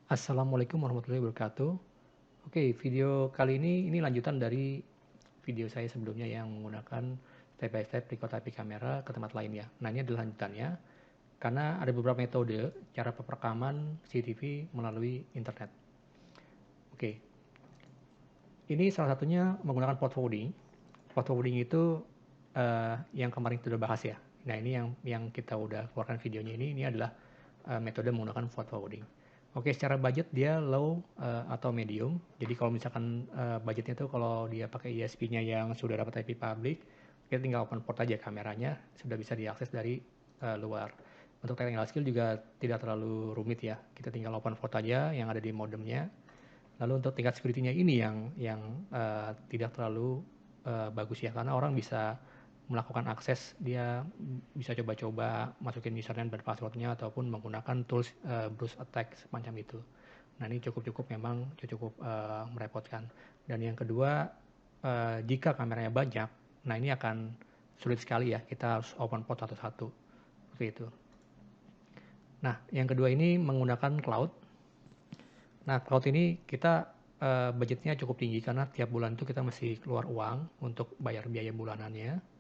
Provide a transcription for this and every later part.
Assalamualaikum warahmatullahi wabarakatuh. Oke, video kali ini lanjutan dari video saya sebelumnya yang menggunakan step by step record IP kamera ke tempat lain ya. Nah, ini adalah lanjutannya karena ada beberapa metode cara perekaman CCTV melalui internet. Oke, ini salah satunya menggunakan port forwarding. Port forwarding itu yang kemarin kita udah bahas ya. Nah, ini yang kita udah keluarkan videonya ini adalah metode menggunakan port forwarding. Oke, secara budget dia low atau medium. Jadi kalau misalkan budgetnya tuh kalau dia pakai ISP-nya yang sudah dapat IP public, kita tinggal open port aja kameranya, sudah bisa diakses dari luar. Untuk technical skill juga tidak terlalu rumit ya. Kita tinggal open port aja yang ada di modemnya. Lalu untuk tingkat security-nya ini yang tidak terlalu bagus ya, karena orang bisa melakukan akses, dia bisa coba-coba masukin username dan passwordnya ataupun menggunakan tools browse attack semacam itu. Nah, ini cukup memang cukup merepotkan. Dan yang kedua, jika kameranya banyak, nah ini akan sulit sekali ya, kita harus open port satu-satu seperti itu. Nah, yang kedua ini menggunakan cloud. Nah, cloud ini kita budgetnya cukup tinggi karena tiap bulan itu kita mesti keluar uang untuk bayar biaya bulanannya.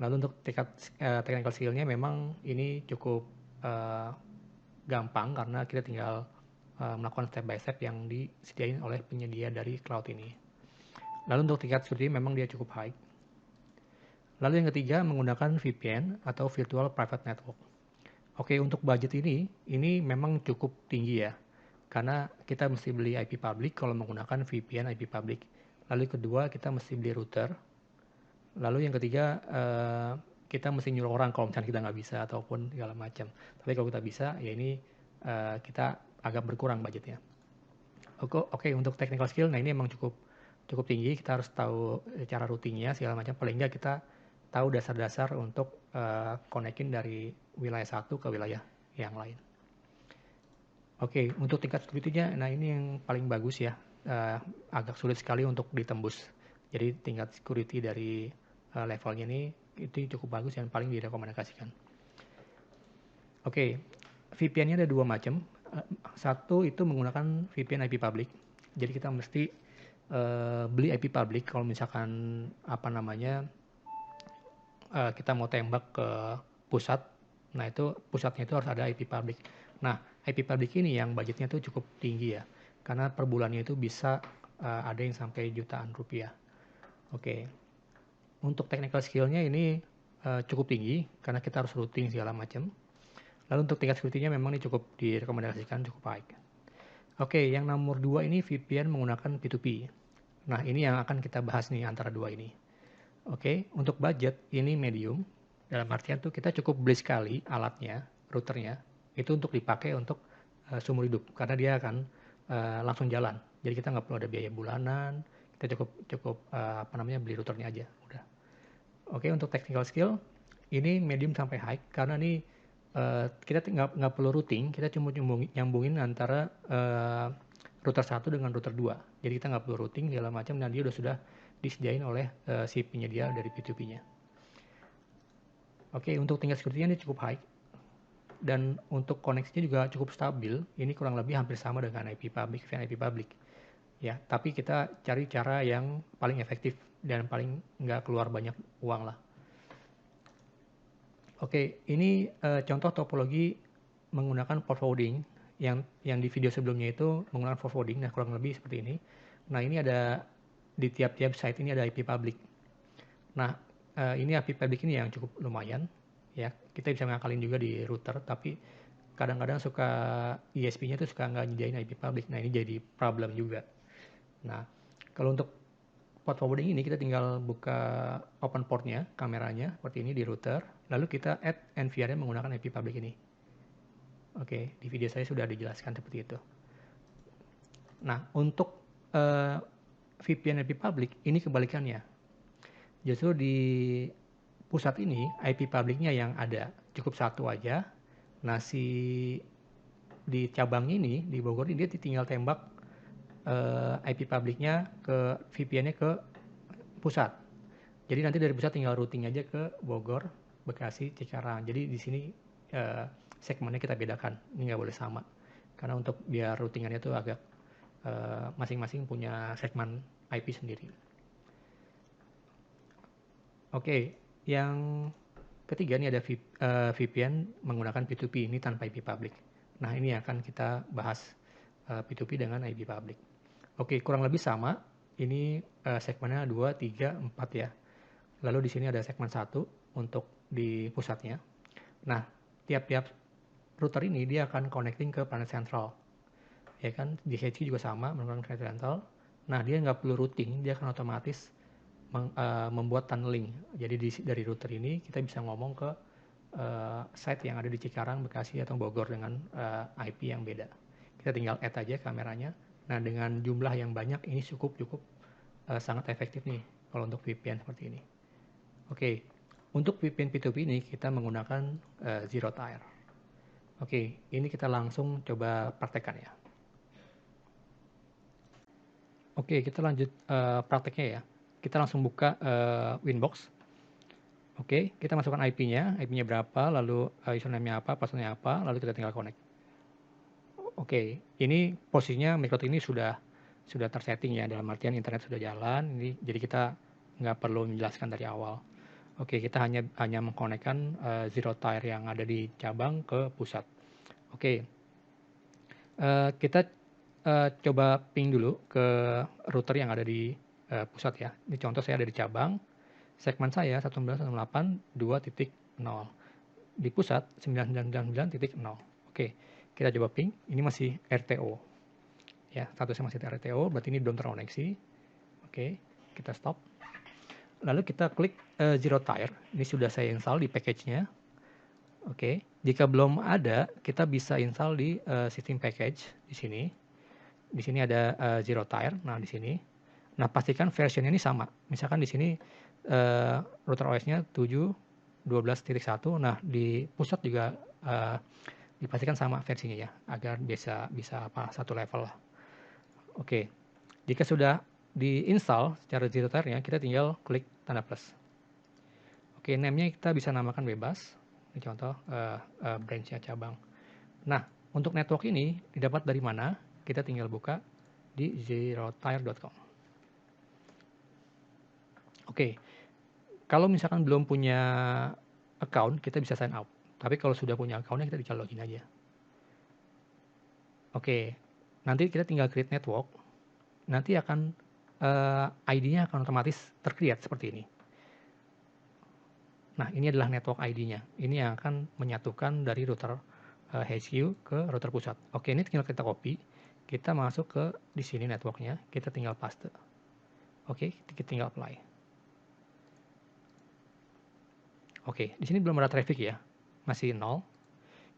Lalu untuk technical skill-nya memang ini cukup gampang karena kita tinggal melakukan step by step yang disediain oleh penyedia dari cloud ini. Lalu untuk tingkat security memang dia cukup high. Lalu yang ketiga menggunakan VPN atau Virtual Private Network. Oke, untuk budget ini memang cukup tinggi ya. Karena kita mesti beli IP public kalau menggunakan VPN IP public. Lalu kedua kita mesti beli router. Lalu yang ketiga kita mesti nyuruh orang kalau misalnya kita nggak bisa ataupun segala macam. Tapi kalau kita bisa ya ini kita agak berkurang budgetnya. Oke, untuk technical skill, nah ini emang cukup tinggi. Kita harus tahu cara routingnya segala macam. Paling nggak kita tahu dasar-dasar untuk connecting dari wilayah satu ke wilayah yang lain. Oke, untuk tingkat security-nya, nah ini yang paling bagus ya. Agak sulit sekali untuk ditembus. Jadi tingkat security dari levelnya ini itu cukup bagus dan paling direkomendasikan. Oke, VPN-nya ada dua macam. Satu itu menggunakan VPN IP public. Jadi kita mesti beli IP public kalau misalkan kita mau tembak ke pusat. Nah, itu pusatnya itu harus ada IP public. Nah, IP public ini yang budgetnya tuh cukup tinggi ya. Karena per bulannya itu bisa ada yang sampai jutaan rupiah. Oke. Untuk technical skill-nya ini cukup tinggi karena kita harus routing segala macam. Lalu untuk tingkat security-nya memang ini cukup direkomendasikan, cukup baik. Oke, yang nomor 2 ini VPN menggunakan P2P. Nah, ini yang akan kita bahas nih antara dua ini. Oke, untuk budget ini medium. Dalam artian tuh kita cukup beli sekali alatnya, routernya, itu untuk dipakai untuk seumur hidup karena dia akan langsung jalan. Jadi kita nggak perlu ada biaya bulanan, kita cukup beli routernya aja, udah. Oke, untuk technical skill ini medium sampai high karena ini kita nggak perlu routing, kita cuma nyambungin antara router 1 dengan router 2. Jadi kita nggak perlu routing segala macam dan dia sudah disediain oleh si penyedia dari P2P-nya. Oke, untuk tingkat security-nya ini cukup high. Dan untuk koneksinya juga cukup stabil. Ini kurang lebih hampir sama dengan IP public, VPN IP public. Ya, tapi kita cari cara yang paling efektif dan paling nggak keluar banyak uang lah. Oke, ini contoh topologi menggunakan port forwarding yang di video sebelumnya itu menggunakan port forwarding. Nah, kurang lebih seperti ini. Nah, ini ada di tiap-tiap site ini ada IP public. Nah, ini IP public ini yang cukup lumayan ya. Kita bisa ngakalin juga di router, tapi kadang-kadang suka ISP-nya tuh suka nggak nyediain IP public. Nah, ini jadi problem juga. Nah, kalau untuk port forwarding ini kita tinggal buka open portnya, kameranya seperti ini di router, lalu kita add NVR-nya menggunakan IP public ini. Oke, di video saya sudah dijelaskan seperti itu. Nah, untuk VPN IP public ini kebalikannya. Justru di pusat ini IP publiknya yang ada cukup satu aja. Nah, di cabang ini di Bogor ini dia tinggal tembak IP publiknya ke VPN-nya ke pusat. Jadi nanti dari pusat tinggal routing aja ke Bogor, Bekasi, Cikarang. Jadi di sini segmennya kita bedakan. Ini nggak boleh sama. karena untuk biar routingannya itu agak masing-masing punya segmen IP sendiri. Oke, yang ketiga ini ada VPN menggunakan P2P, ini tanpa IP public. Nah, ini akan kita bahas P2P dengan IP public. Oke, kurang lebih sama. Ini segmennya 2, 3, 4 ya. Lalu di sini ada segmen 1 untuk di pusatnya. Nah, tiap-tiap router ini dia akan connecting ke planet central. Ya kan, di HC juga sama menggunakan planet central. Nah, dia nggak perlu routing, dia akan otomatis membuat tunneling. Jadi dari router ini kita bisa ngomong ke site yang ada di Cikarang, Bekasi, atau Bogor dengan IP yang beda. Kita tinggal add aja kameranya. Nah, dengan jumlah yang banyak ini cukup sangat efektif nih kalau untuk VPN seperti ini. Oke, untuk VPN P2P ini kita menggunakan Zero Tier. Oke, ini kita langsung coba praktekkan ya. Oke, kita lanjut prakteknya ya. Kita langsung buka Winbox. Oke, kita masukkan IP-nya berapa, lalu username-nya apa, password-nya apa, lalu kita tinggal connect. Oke, ini posisinya Microtik ini sudah tersetting ya, dalam artian internet sudah jalan, ini jadi kita nggak perlu menjelaskan dari awal. Oke, kita hanya mengkonekkan Zero Tier yang ada di cabang ke pusat. Oke, kita coba ping dulu ke router yang ada di pusat ya. Ini contoh saya ada di cabang, segmen saya 192.2.0. Di pusat 9999.0. Oke, kita coba ping, ini masih RTO. Ya, statusnya masih RTO, berarti ini belum terkoneksi. Oke, kita stop. Lalu kita klik Zero Tier, ini sudah saya install di package-nya. Oke, jika belum ada, kita bisa install di system package di sini. Di sini ada Zero Tier, nah di sini. Nah, pastikan versionnya ini sama. Misalkan di sini router OS-nya 7.12.1. Nah, di pusat juga dipastikan sama versinya ya, agar bisa satu level lah. Oke, jika sudah di-install secara Zero Tier-nya, kita tinggal klik tanda plus. Oke, name-nya kita bisa namakan bebas. Ini contoh branch-nya cabang. Nah, untuk network ini didapat dari mana? Kita tinggal buka di zerotier.com. Oke, kalau misalkan belum punya account, kita bisa sign up. Tapi kalau sudah punya account-nya, kita tinggal login aja. Oke, nanti kita tinggal create network. Nanti akan ID-nya akan otomatis tercreate seperti ini. Nah, ini adalah network ID-nya. Ini yang akan menyatukan dari router HQ ke router pusat. Oke, ini tinggal kita copy. Kita masuk ke di sini networknya. Kita tinggal paste. Oke, kita tinggal apply. Oke, di sini belum ada traffic ya. Masih 0.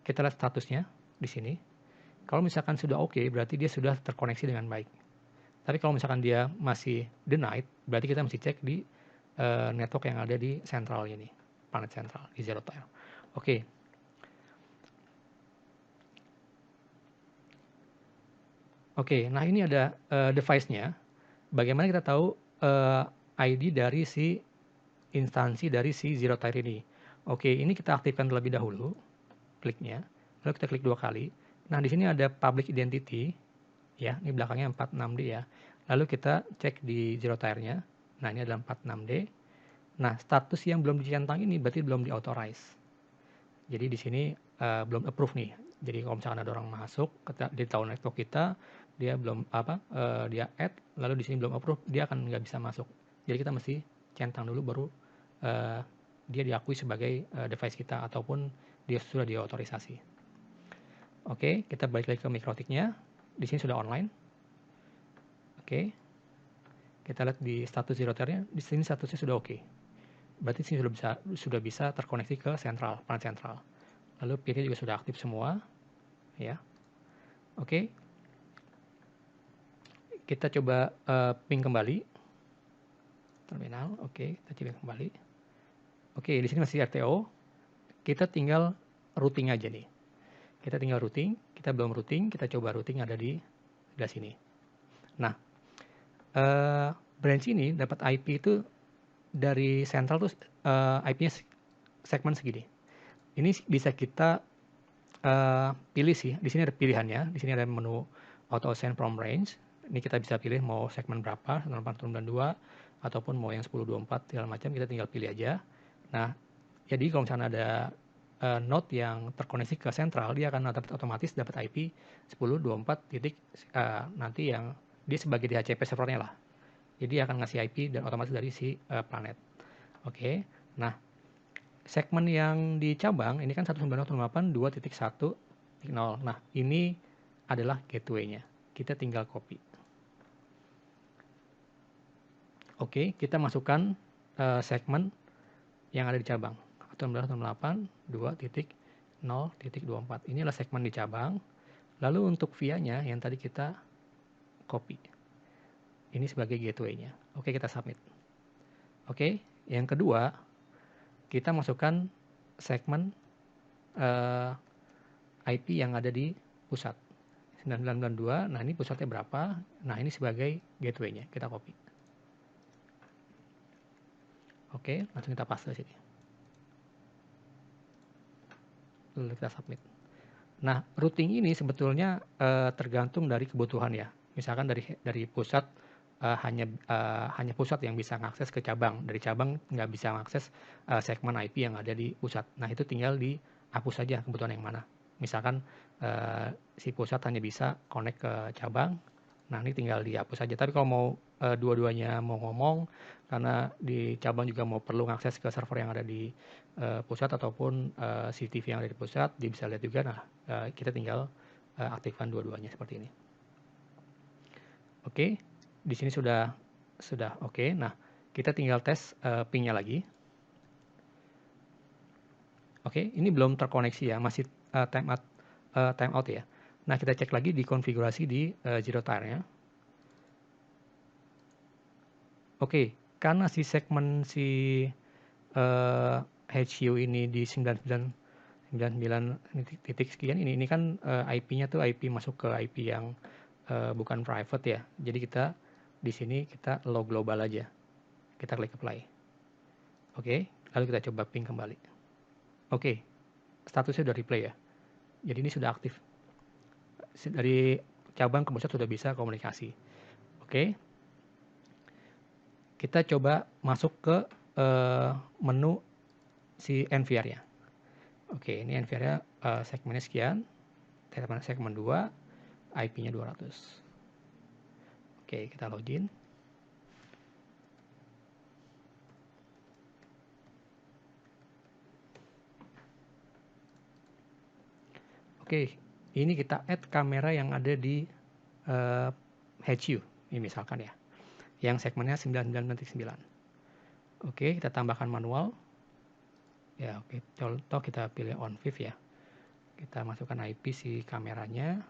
Kita lihat statusnya di sini. Kalau misalkan sudah oke, berarti dia sudah terkoneksi dengan baik. Tapi kalau misalkan dia masih denied, berarti kita mesti cek di network yang ada di central ini, planet central, di Zero Tier. Oke. Oke, nah ini ada device-nya. Bagaimana kita tahu ID dari si instansi dari si Zero Tier ini? Oke, ini kita aktifkan terlebih dahulu, kliknya. Lalu kita klik 2 kali. Nah, di sini ada public identity, ya, ini belakangnya 46D ya. Lalu kita cek di Zero Tier-nya. Nah, ini adalah 46D. Nah, status yang belum dicentang ini berarti belum di-authorize. Jadi di sini belum approve nih. Jadi kalau misalkan ada orang masuk di tahun network kita, dia belum dia add, lalu di sini belum approve, dia akan nggak bisa masuk. Jadi kita mesti centang dulu baru dia diakui sebagai device kita ataupun dia sudah diotorisasi. Oke, kita balik lagi ke Microtik-nya. Di sini sudah online. Oke. Kita lihat di status Zero Tier-nya, di sini statusnya sudah oke. Berarti sini sudah bisa terkoneksi ke sentral, planet sentral. Lalu PIN-nya juga sudah aktif semua, ya. Oke. Kita coba ping kembali terminal. Oke, kita coba kembali. Oke, di sini masih RTO. Kita tinggal routing aja nih. Kita tinggal routing. Kita belum routing, kita coba routing ada di sebelah sini. Nah, branch ini dapat IP itu dari central tuh IP-nya segmen segini. Ini bisa kita pilih sih. Di sini ada pilihannya. Di sini ada menu auto assign from range. Ini kita bisa pilih mau segmen berapa, 192 ataupun mau yang 1024 segala macam, kita tinggal pilih aja. Nah, jadi kalau misalnya ada node yang terkoneksi ke sentral, dia akan otomatis dapat IP 1024 titik nanti yang dia sebagai DHCP servernya lah. Jadi akan ngasih IP dan otomatis dari si planet. Oke. Nah, segmen yang di cabang ini kan 192.168.2.1.0. Nah, ini adalah gateway-nya. Kita tinggal copy. Oke, kita masukkan segmen yang ada di cabang. 192.2.0.24. Ini adalah segmen di cabang. Lalu untuk via-nya yang tadi kita copy. Ini sebagai gateway-nya. Oke, kita submit. Oke, yang kedua, kita masukkan segmen IP yang ada di pusat. 992, nah ini pusatnya berapa? Nah ini sebagai gateway-nya, kita copy. Oke, langsung kita paste sini. Lalu kita submit. Nah, routing ini sebetulnya tergantung dari kebutuhan ya. Misalkan dari pusat hanya pusat yang bisa mengakses ke cabang. Dari cabang nggak bisa mengakses segmen IP yang ada di pusat. Nah, itu tinggal dihapus saja kebutuhan yang mana. Misalkan si pusat hanya bisa connect ke cabang, nah ini tinggal dihapus saja. Tapi kalau mau dua-duanya mau ngomong, karena di cabang juga mau perlu mengakses ke server yang ada di pusat ataupun CCTV yang ada di pusat, dia bisa lihat juga. Nah, kita tinggal aktifkan dua-duanya seperti ini. Oke, di sini sudah oke. Nah, kita tinggal tes ping-nya lagi. Oke, ini belum terkoneksi ya, masih timeout ya. Nah, kita cek lagi di konfigurasi di zero tire-nya. Oke, karena si segmen si HU ini di 99 titik sekian ini kan IP-nya tuh IP masuk ke IP yang bukan private ya. Jadi kita di sini kita allow global aja. Kita klik apply. Oke, lalu kita coba ping kembali. Oke, statusnya udah replay ya. Jadi ini sudah aktif. Dari cabang ke pusat sudah bisa komunikasi. Oke. Kita coba masuk ke menu si NVR-nya. Oke, ini NVR-nya segmennya sekian. Segmen 2, IP-nya 200. Oke, kita login. Oke, ini kita add kamera yang ada di HU, ini misalkan ya, yang segmennya 99.9. Oke, kita tambahkan manual. Ya, oke, contoh kita pilih on viv ya. Kita masukkan IP si kameranya.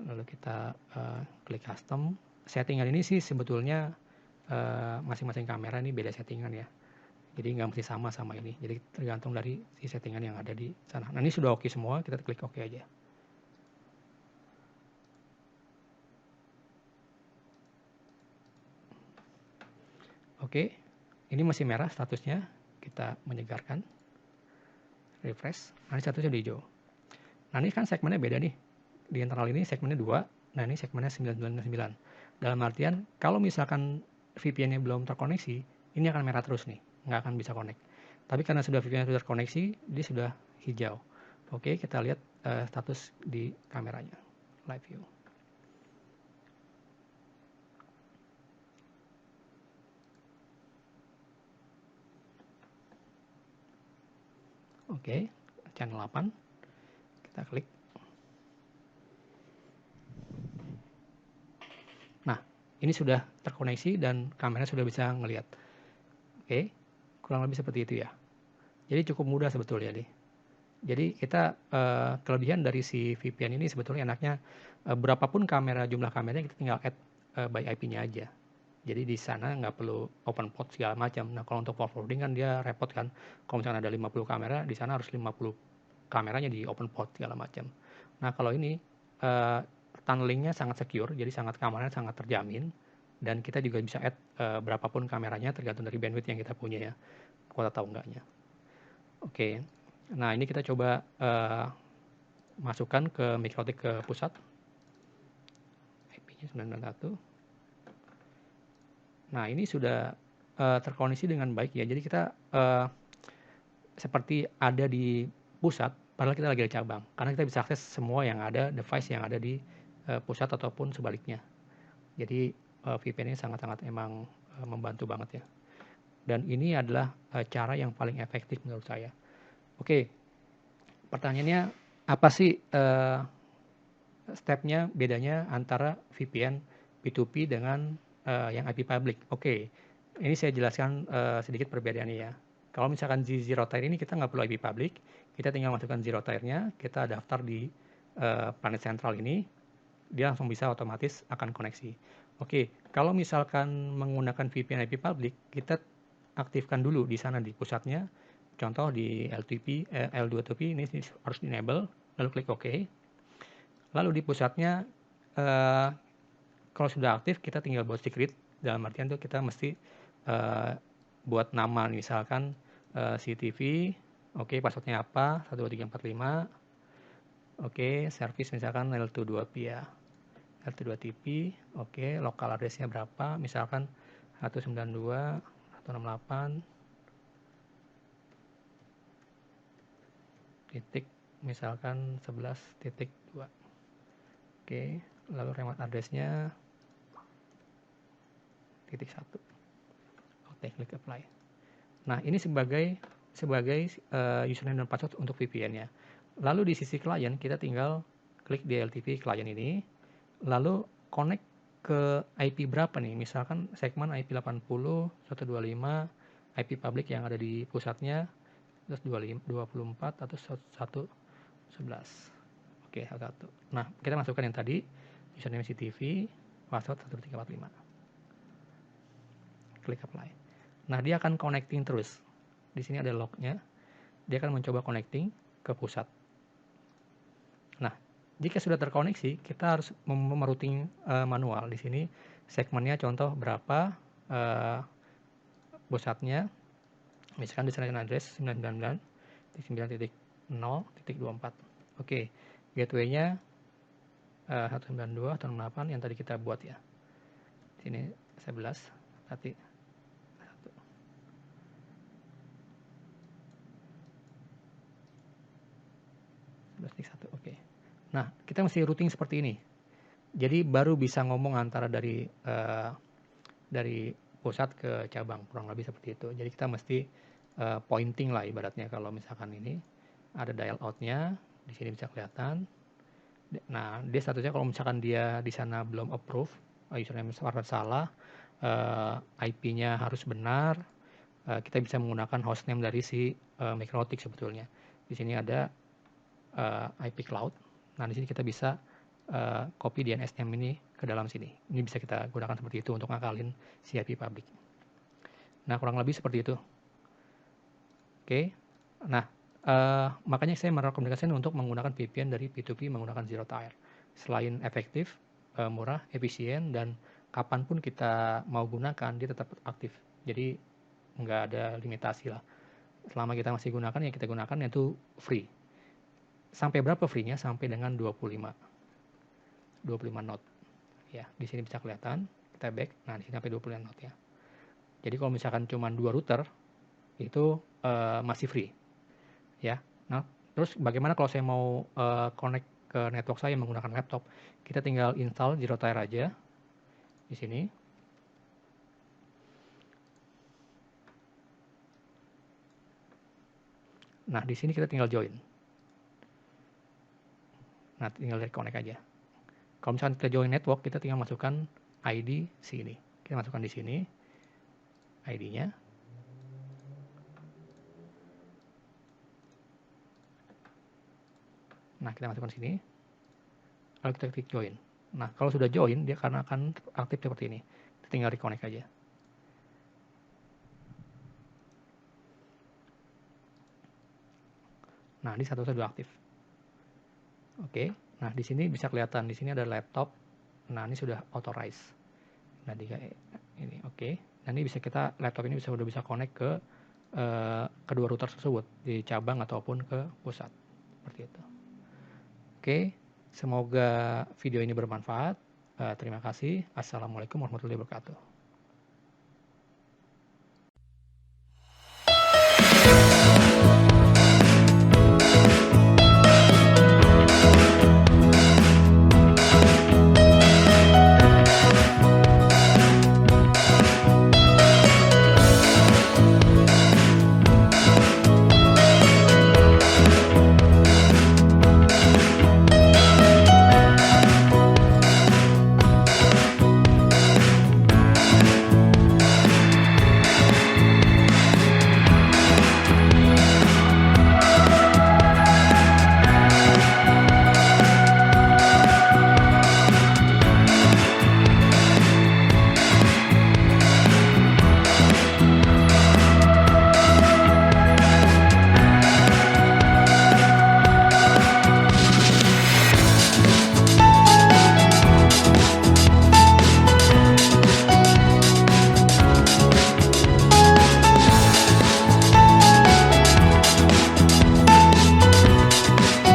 Lalu kita klik custom. Settingan ini sih sebetulnya masing-masing kamera ini beda settingan ya. Jadi nggak mesti sama ini. Jadi tergantung dari si settingan yang ada di sana. Nah ini sudah oke semua, kita klik oke aja. Oke, ini masih merah statusnya. Kita menyegarkan. Refresh. Nah ini statusnya udah hijau. Nah ini kan segmennya beda nih. Di internal ini segmennya 2. Nah ini segmennya 999. Dalam artian kalau misalkan VPN-nya belum terkoneksi, ini akan merah terus nih. Nggak akan bisa connect. Tapi karena sudah VPN sudah terkoneksi, dia sudah hijau. Oke, kita lihat status di kameranya. Live view. Oke, channel 8. Kita klik. Nah, ini sudah terkoneksi dan kamera sudah bisa ngelihat. Oke, kurang lebih seperti itu ya. Jadi cukup mudah sebetulnya nih. Jadi kita kelebihan dari si VPN ini sebetulnya enaknya berapapun jumlah kameranya kita tinggal add by IP-nya aja. Jadi di sana nggak perlu open port segala macam. Nah kalau untuk forwarding kan dia repot kan. Kalau misalnya ada 50 kamera, di sana harus 50 kameranya di open port segala macam. Nah kalau ini tunnelingnya sangat secure, jadi keamanannya sangat terjamin. Dan kita juga bisa add berapapun kameranya tergantung dari bandwidth yang kita punya ya. Kuota atau enggaknya. Oke. Nah ini kita coba masukkan ke MikroTik ke pusat. IP-nya 991. Nah, ini sudah terkoneksi dengan baik ya. Jadi kita seperti ada di pusat, padahal kita lagi di cabang. Karena kita bisa akses semua yang ada, device yang ada di pusat ataupun sebaliknya. Jadi VPN ini sangat-sangat emang membantu banget ya. Dan ini adalah cara yang paling efektif menurut saya. Oke, pertanyaannya apa sih stepnya bedanya antara VPN P2P dengan yang IP public? Oke, ini saya jelaskan sedikit perbedaannya ya. Kalau misalkan di zero tier ini kita nggak perlu IP public, kita tinggal masukkan zero tier-nya, kita daftar di Planet Central ini, dia langsung bisa otomatis akan koneksi. Oke, kalau misalkan menggunakan VPN IP public, kita aktifkan dulu di sana di pusatnya. Contoh di L2TP ini harus di enable, lalu klik OK. Lalu di pusatnya kalau sudah aktif kita tinggal buat secret, dalam artian tuh kita mesti buat nama misalkan CTV, oke, passwordnya apa, 12345, oke, service misalkan L22P ya, L22TP, oke, lokal address-nya berapa, misalkan 192, 168, titik, misalkan 11.2, oke, lalu remote address-nya titik 1, oke, klik apply. Nah, ini sebagai username dan password untuk VPN-nya. Lalu di sisi klien, kita tinggal klik di LTP klien ini, lalu connect ke IP berapa nih, misalkan segmen IP 80, 125, IP public yang ada di pusatnya, terus 24 atau 111. Oke, 1. Nah, kita masukkan yang tadi, username CTV, password 1345. Klik apply. Nah, dia akan connecting terus. Di sini ada lognya. Dia akan mencoba connecting ke pusat. Nah, jika sudah terkoneksi, kita harus merouting manual. Di sini segmennya contoh berapa, pusatnya, misalkan destination address 999.9.0.24. Oke, gateway-nya 192 atau 68 yang tadi kita buat ya. Di sini 11, berarti 11.1, oke. Nah, kita mesti routing seperti ini. Jadi baru bisa ngomong antara dari pusat ke cabang, kurang lebih seperti itu. Jadi kita mesti pointing lah ibaratnya. Kalau misalkan ini ada dial out-nya, di sini bisa kelihatan. Nah, dia statusnya kalau misalkan dia di sana belum approve, username password salah, IP-nya harus benar, kita bisa menggunakan hostname dari si MikroTik sebetulnya. Di sini ada IP cloud. Nah, di sini kita bisa copy DNS name ini ke dalam sini. Ini bisa kita gunakan seperti itu untuk ngakalin si IP public. Nah, kurang lebih seperti itu. Oke. Nah, makanya saya merekomendasikan untuk menggunakan VPN dari P2P menggunakan zero tier. Selain efektif, murah, efisien, dan kapanpun kita mau gunakan, dia tetap aktif. Jadi, nggak ada limitasi lah. Selama kita masih gunakan, ya kita gunakan, yaitu free. Sampai berapa free-nya? Sampai dengan 25 knot. Ya, di sini bisa kelihatan. Kita back. Nah, di sini sampai 25 knot ya. Jadi kalau misalkan cuma 2 router, itu masih free. Ya. Nah, terus bagaimana kalau saya mau connect ke network saya menggunakan laptop? Kita tinggal install zero tier aja di sini. Nah, di sini kita tinggal join. Nah, tinggal connect aja. Kalau misalkan kita join network, kita tinggal masukkan ID sini. Kita masukkan di sini ID-nya. Nah, kita masukkan sini. Lalu kita klik join. Nah, kalau sudah join, dia karena akan aktif seperti ini. Kita tinggal reconnect aja. Nah, ini satu sudah aktif. Oke. Nah, di sini bisa kelihatan. Di sini ada laptop. Nah, ini sudah authorize. Nah, ini oke. Nah, ini bisa kita, laptop ini sudah bisa connect ke kedua router tersebut. Di cabang ataupun ke pusat. Seperti itu. Oke, semoga video ini bermanfaat. Terima kasih. Assalamualaikum warahmatullahi wabarakatuh.